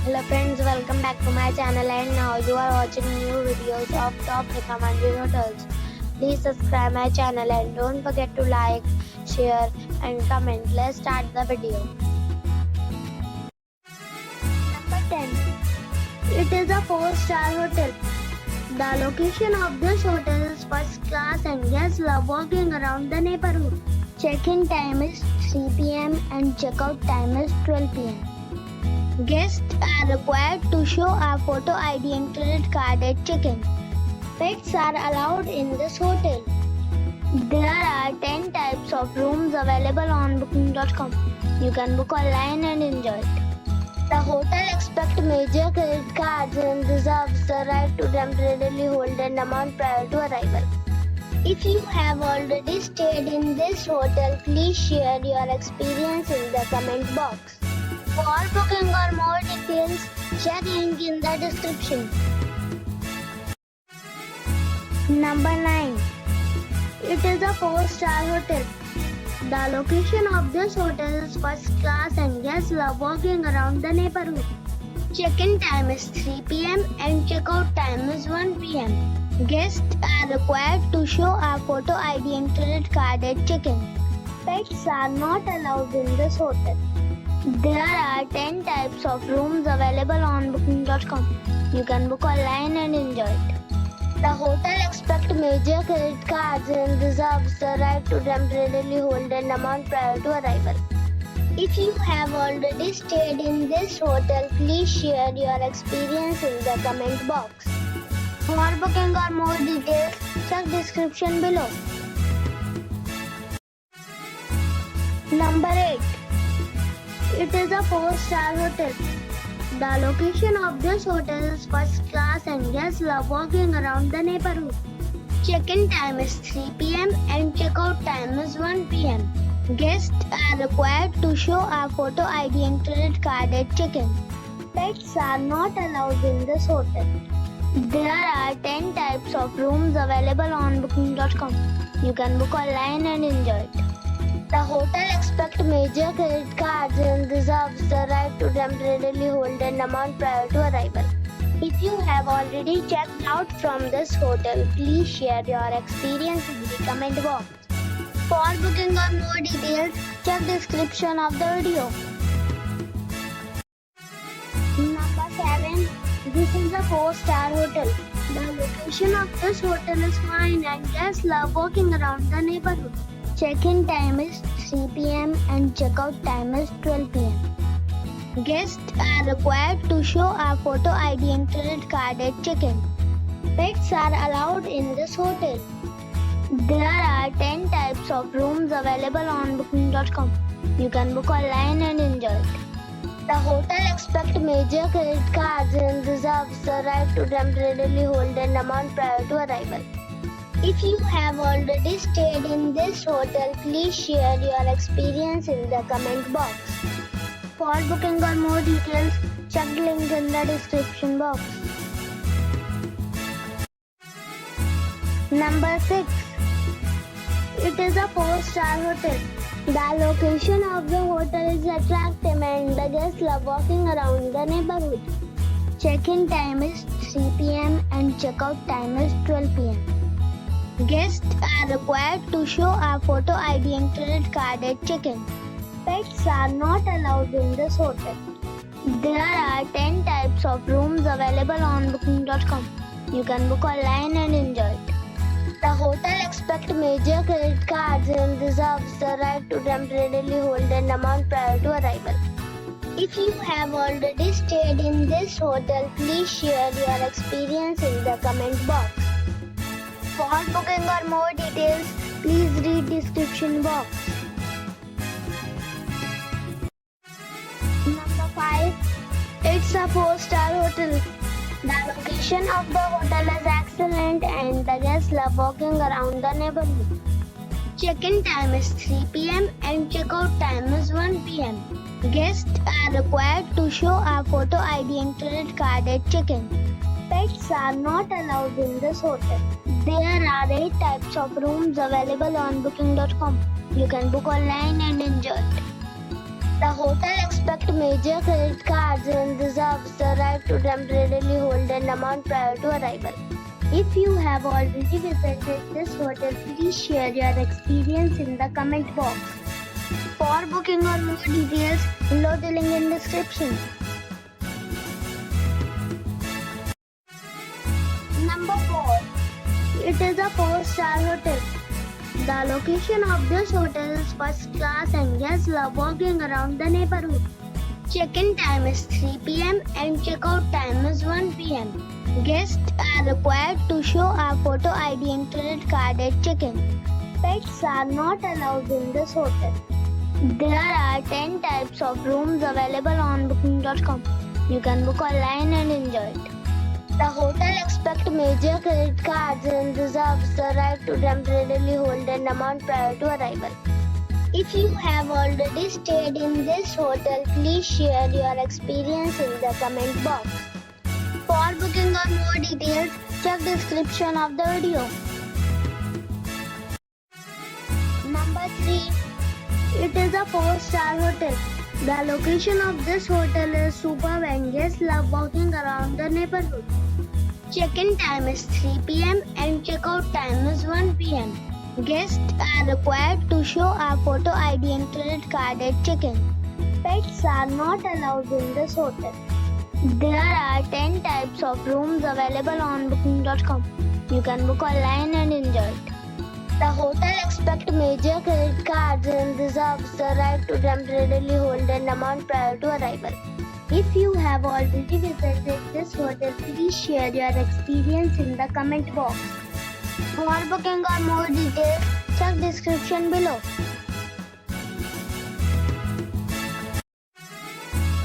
Hello friends, welcome back to my channel, and now you are watching new videos of top recommended hotels. Please subscribe my channel and don't forget to like, share and comment. Let's start the video. Number 10. It is a 4-star hotel. The location of this hotel is first class and guests love walking around the neighborhood. Check-in time is 3 p.m. and check-out time is 12 p.m. Guests are required to show a photo ID and credit card at check-in. Pets are allowed in this hotel. There are 10 types of rooms available on booking.com. You can book online and enjoy it. The hotel expects major credit cards and reserves the right to temporarily hold an amount prior to arrival. If you have already stayed in this hotel, please share your experience in the comment box. For booking or more details, check link in the description. Number 9. It is a 4-star hotel. The location of this hotel is first class and guests love walking around the neighborhood. Check-in time is 3 p.m. and check-out time is 1 p.m. Guests are required to show a photo ID and credit card at check-in. Pets are not allowed in this hotel. There are 10 types of rooms available on booking.com. You can book online and enjoy it. The hotel expects major credit cards and reserves the right to temporarily hold an amount prior to arrival. If you have already stayed in this hotel, please share your experience in the comment box. For booking or more details, check description below. Number 8. It is a 4-star hotel. The location of this hotel is first class and guests love walking around the neighborhood. Check-in time is 3 p.m. and check-out time is 1 p.m. Guests are required to show a photo ID and credit card at check-in. Pets are not allowed in this hotel. There are 10 types of rooms available on booking.com. You can book online and enjoy it. The hotel expects major credit cards and reserves the right to temporarily hold an amount prior to arrival. If you have already checked out from this hotel, please share your experience in the comment box. For booking or more details, check description of the video. Number 7. This is a 4-star hotel. The location of this hotel is fine and guests love walking around the neighborhood. Check-in time is 3 p.m. and check-out time is 12 p.m. Guests are required to show a photo ID and credit card at check-in. Pets are allowed in this hotel. There are 10 types of rooms available on booking.com. You can book online and enjoy it. The hotel expects major credit cards and reserves the right to temporarily hold an amount prior to arrival. If you have already stayed in this hotel, please share your experience in the comment box. For booking or more details, check link in the description box. Number 6. It is a 4-star hotel. The location of the hotel is attractive and the guests love walking around the neighborhood. Check-in time is 3 p.m. and check-out time is 12 p.m. Guests are required to show a photo ID and credit card at check-in. Pets are not allowed in this hotel. There are 10 types of rooms available on booking.com. You can book online and enjoy it. The hotel expects major credit cards and reserves the right to temporarily hold an amount prior to arrival. If you have already stayed in this hotel, please share your experience in the comment box. For booking or more details, please read description box. Number 5. It's a 4-star hotel. The location of the hotel is excellent and the guests love walking around the neighborhood. Check-in time is 3 p.m. and check-out time is 1 p.m. Guests are required to show a photo ID and credit card at check-in. Pets are not allowed in this hotel. There are 8 types of rooms available on booking.com. You can book online and enjoy it. The hotel expects major credit cards and reserves the right to temporarily hold an amount prior to arrival. If you have already visited this hotel, please share your experience in the comment box. For booking or more details, below the link in description. Number 4. It is a 4-star hotel. The location of this hotel is first class and guests love walking around the neighborhood. Check-in time is 3 p.m. and check-out time is 1 p.m. Guests are required to show a photo ID and credit card at check-in. Pets are not allowed in this hotel. There are 10 types of rooms available on booking.com. You can book online and enjoy it. The hotel expects major credit cards and reserves the right to temporarily hold an amount prior to arrival. If you have already stayed in this hotel, please share your experience in the comment box. For booking or more details, check description of the video. Number 3. It is a 4-star hotel. The location of this hotel is superb and guests love walking around the neighborhood. Check-in time is 3 p.m. and check-out time is 1 p.m. Guests are required to show a photo ID and credit card at check-in. Pets are not allowed in this hotel. There are 10 types of rooms available on booking.com. You can book online and enjoy it. The hotel expects major credit cards and reserves the right to temporarily hold an amount prior to arrival. If you have already visited this hotel, please share your experience in the comment box. For booking or more details, check description below.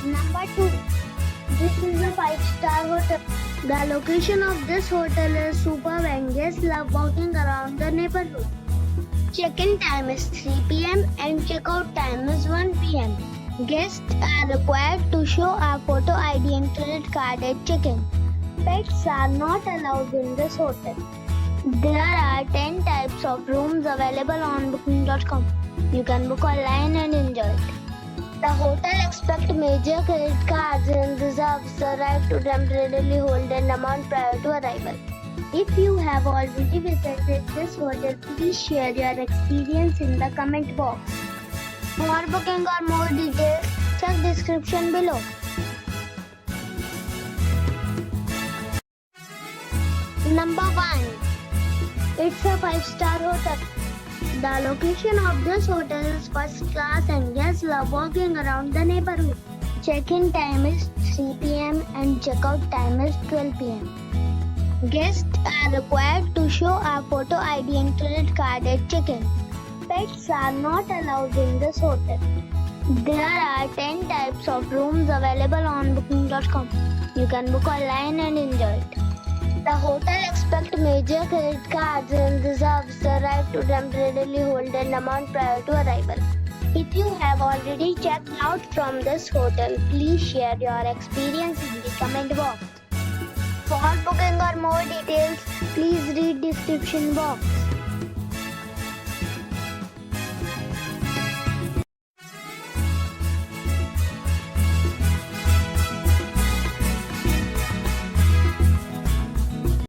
Number 2. This is a 5-star hotel. The location of this hotel is superb and guests love walking around the neighborhood. Check-in time is 3 p.m. and check-out time is 1 p.m. Guests are required to show a photo ID and credit card at check-in. Pets are not allowed in this hotel. There are 10 types of rooms available on booking.com. You can book online and enjoy it. The hotel expects major credit cards and reserves the right to temporarily hold an amount prior to arrival. If you have already visited this hotel, please share your experience in the comment box. For booking or more details, check description below. Number 1. It's a 5-star hotel. The location of this hotel is first class and guests love walking around the neighborhood. Check-in time is 3 p.m. and check-out time is 12 p.m. Guests are required to show a photo ID and credit card at check-in. Pets are not allowed in this hotel. There are 10 types of rooms available on booking.com. You can book online and enjoy it. The hotel expects major credit cards and reserves the right to temporarily hold an amount prior to arrival. If you have already checked out from this hotel, please share your experience in the comment box. For booking or more details, please read description box.